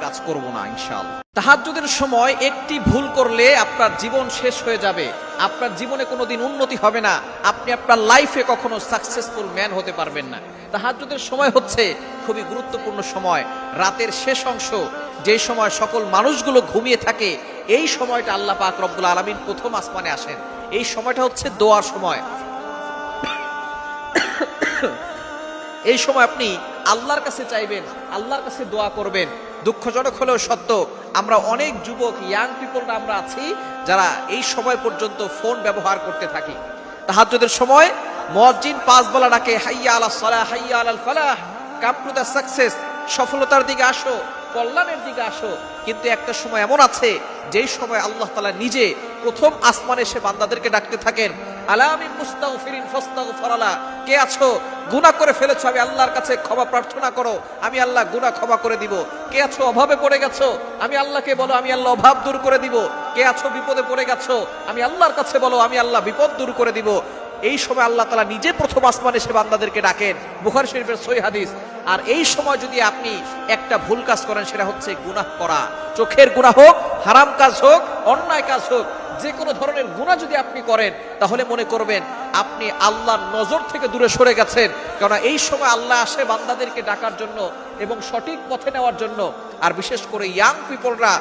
কাজ করব না ইনশাআল্লাহ। তাহাজ্জুদের সময় একটি ভুল করলে আপনার জীবন শেষ হয়ে যাবে, আপনার জীবনে কোনোদিন উন্নতি হবে না, আপনি আপনার লাইফে কখনো সাকসেসফুল ম্যান হতে পারবেন না। তাহাজ্জুদের সময় হচ্ছে খুবই গুরুত্বপূর্ণ সময়, রাতের শেষ অংশ, যেই সময় সকল মানুষগুলো ঘুমিয়ে থাকে। এই সময়টা আল্লাহ পাক রব্বুল আলামিন প্রথম আসমানে আসেন। এই সময়টা হচ্ছে দোয়ার সময়। এই সময় আপনি আল্লাহর কাছে চাইবেন, আল্লাহর কাছে দোয়া করবেন। দুঃখজনক হলেও সত্য, আমরা অনেক যুবক ইয়াং পিপলরা আমরা আছি যারা এই সময় পর্যন্ত ফোন ব্যবহার করতে থাকি। তাহাজ্জুদের সময় মুয়াজ্জিন 5 বেলা ডাকে, হাইয়া আলাস সালাহ, হাইয়া আলাল ফালাহ, কাম টু দ্য সাকসেস, সফলতার দিকে আসো, কল্যাণের দিকে আসো। কিন্তু একটা সময় এমন আছে যেই সময় আল্লাহ তাআলা নিজে প্রথম আসমানে এসে বান্দাদেরকে ডাকতে থাকেন, আলা মিন মুস্তাগফিরিন ফাস্তাগফিরালা, কে আছো গুনাহ করে ফেলেছো, আমি আল্লাহর কাছে ক্ষমা প্রার্থনা করো, আমি আল্লাহ গুনাহ ক্ষমা করে দিব। কে আছো অভাবে পড়ে গেছো, আমি আল্লাহকে বলো, আমি আল্লাহ অভাব দূর করে দিব। কে আছো বিপদে পড়ে গেছো, আমি আল্লাহর কাছে বলো, আমি আল্লাহ বিপদ দূর করে দিব। এই সময় আল্লাহ তাআলা নিজে প্রথম আসমানে এসে বান্দাদেরকে ডাকেন, বুখারী শরীফের সহিহ হাদিস। আর এই সময় যদি আপনি একটা ভুল কাজ করেন, সেটা হচ্ছে গুনাহ করা, চোখের গুনাহ হোক, হারাম কাজ হোক, অন্যায় কাজ হোক, যে কোনো ধরনের গুনাহ যদি আপনি করেন, তাহলে মনে করবেন আপনি আল্লাহর নজর থেকে দূরে সরে গেছেন। কারণ এই সময় আল্লাহ আসে বান্দাদেরকে ডাকার জন্য এবং সঠিক পথে নেওয়ার জন্য। আর বিশেষ করে ইয়াং পিপলরা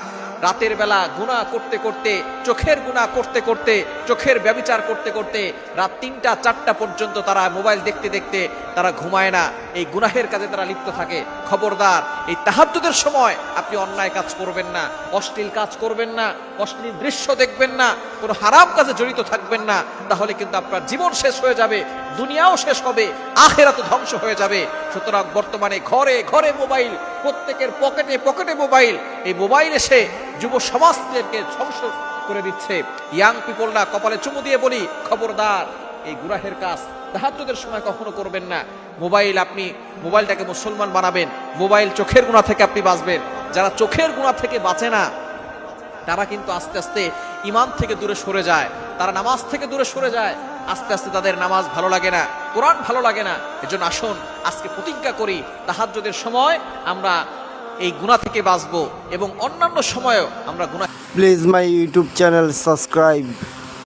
রাতের বেলা গুনাহ করতে করতে, চোখের গুনাহ করতে করতে, চোখের ব্যভিচার করতে করতে রাত 3টা 4টা পর্যন্ত তারা মোবাইল দেখতে দেখতে তারা ঘুমায় না, এই গুনাহের কাজে তারা লিপ্ত থাকে। খবরদার, এই তাহাজ্জুদের সময় আপনি অন্যায় কাজ করবেন না, অশ্লীল কাজ করবেন না, অশ্লীল দৃশ্য দেখবেন না, কোনো হারাম কাজে জড়িত থাকবেন না। তাহলে কিন্তু আপনার জীবন শেষ হয়ে যাবে, দুনিয়াও শেষ হবে, আখিরাতও ধ্বংস হয়ে যাবে। সুতরাং বর্তমানে ঘরে ঘরে মোবাইল, প্রত্যেকের পকেটে পকেটে মোবাইল। এই মোবাইল এসে যুব সমাজকে ধ্বংস করে দিচ্ছে। ইয়াং পিপলরা কপালে চুমু দিয়ে বলি, খবরদার, এই গুনাহের কাজ তাহাজ্জুদের সময় কখনো করবেন না। মোবাইল, আপনি মোবাইলটাকে মুসলমান বানাবেন, মোবাইল চোখের গুনাহ থেকে আপনি বাঁচবেন। যারা চোখের গুনাহ থেকে বাঁচে না, তারা কিন্তু আস্তে আস্তে ঈমান থেকে দূরে সরে যায়, তারা নামাজ থেকে দূরে সরে যায়। আস্তে আস্তে তাদের নামাজ ভালো লাগে না, কোরআন ভালো লাগে না। এজন্য আসুন আজকে প্রতিজ্ঞা করি, তাহাজ্জুদের সময় আমরা এই গুনাহ থেকে বাঁচবো এবং অন্যান্য সময়ও আমরা গুনাহ। Please my YouTube channel subscribe.